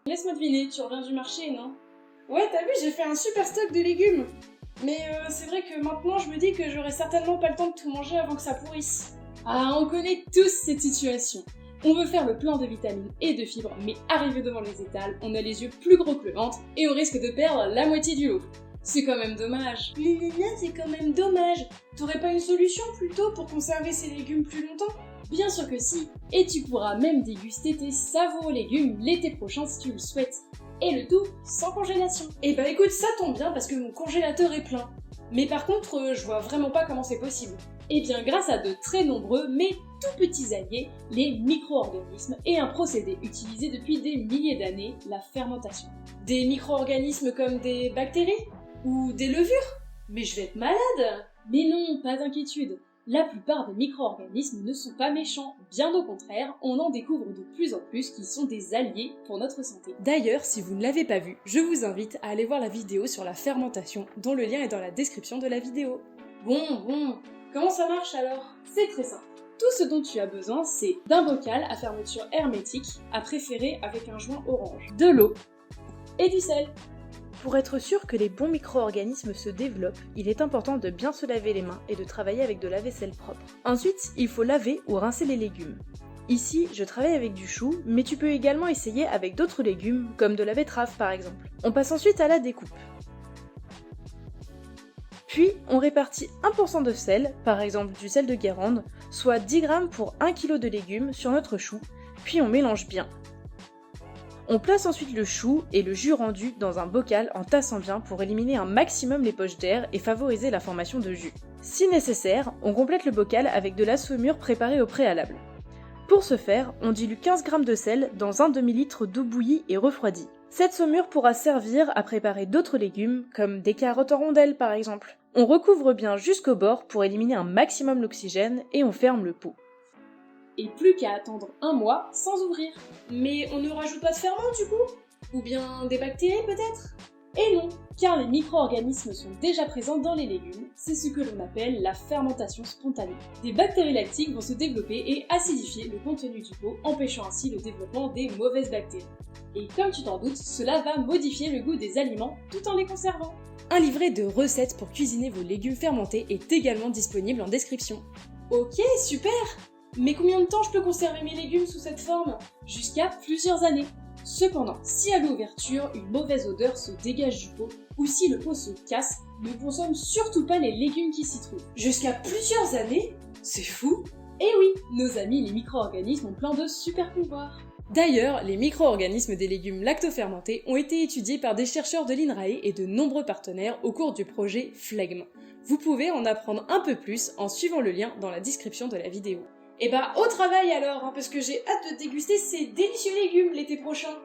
Laisse-moi deviner, tu reviens du marché, non? Ouais, t'as vu, j'ai fait un super stock de légumes. Mais c'est vrai que maintenant, je me dis que j'aurai certainement pas le temps de tout manger avant que ça pourrisse. Ah, on connaît tous cette situation. On veut faire le plein de vitamines et de fibres, mais arrivé devant les étals, on a les yeux plus gros que le ventre et on risque de perdre la moitié du lot. C'est quand même dommage. Lulina, c'est quand même dommage. T'aurais pas une solution plutôt pour conserver ces légumes plus longtemps? Bien sûr que si, et tu pourras même déguster tes savoureux légumes l'été prochain si tu le souhaites. Et le tout sans congélation. Eh bah écoute, ça tombe bien parce que mon congélateur est plein. Mais par contre, je vois vraiment pas comment c'est possible. Eh bien grâce à de très nombreux mais tout petits alliés, les micro-organismes et un procédé utilisé depuis des milliers d'années, la fermentation. Des micro-organismes comme des bactéries? Ou des levures? Mais je vais être malade! Mais non, pas d'inquiétude. La plupart des micro-organismes ne sont pas méchants, bien au contraire, on en découvre de plus en plus qui sont des alliés pour notre santé. D'ailleurs, si vous ne l'avez pas vu, je vous invite à aller voir la vidéo sur la fermentation, dont le lien est dans la description de la vidéo. Bon, comment ça marche alors? C'est très simple. Tout ce dont tu as besoin, c'est d'un bocal à fermeture hermétique, à préférer avec un joint orange, de l'eau et du sel. Pour être sûr que les bons micro-organismes se développent, il est important de bien se laver les mains et de travailler avec de la vaisselle propre. Ensuite, il faut laver ou rincer les légumes. Ici, je travaille avec du chou, mais tu peux également essayer avec d'autres légumes, comme de la betterave par exemple. On passe ensuite à la découpe. Puis, on répartit 1% de sel, par exemple du sel de Guérande, soit 10 g pour 1 kg de légumes sur notre chou, puis on mélange bien. On place ensuite le chou et le jus rendu dans un bocal en tassant bien pour éliminer un maximum les poches d'air et favoriser la formation de jus. Si nécessaire, on complète le bocal avec de la saumure préparée au préalable. Pour ce faire, on dilue 15 g de sel dans un demi-litre d'eau bouillie et refroidie. Cette saumure pourra servir à préparer d'autres légumes, comme des carottes en rondelles par exemple. On recouvre bien jusqu'au bord pour éliminer un maximum l'oxygène et on ferme le pot. Et plus qu'à attendre un mois sans ouvrir. Mais on ne rajoute pas de ferment du coup? Ou bien des bactéries peut-être? Et non, car les micro-organismes sont déjà présents dans les légumes, c'est ce que l'on appelle la fermentation spontanée. Des bactéries lactiques vont se développer et acidifier le contenu du pot, empêchant ainsi le développement des mauvaises bactéries. Et comme tu t'en doutes, cela va modifier le goût des aliments tout en les conservant. Un livret de recettes pour cuisiner vos légumes fermentés est également disponible en description. Ok, super! Mais combien de temps je peux conserver mes légumes sous cette forme? Jusqu'à plusieurs années. Cependant, si à l'ouverture, une mauvaise odeur se dégage du pot, ou si le pot se casse, ne consomme surtout pas les légumes qui s'y trouvent. Jusqu'à plusieurs années? C'est fou! Et oui, nos amis les micro-organismes ont plein de super pouvoirs. D'ailleurs, les micro-organismes des légumes lactofermentés ont été étudiés par des chercheurs de l'INRAE et de nombreux partenaires au cours du projet Flegme. Vous pouvez en apprendre un peu plus en suivant le lien dans la description de la vidéo. Et bah au travail alors, parce que j'ai hâte de déguster ces délicieux légumes l'été prochain.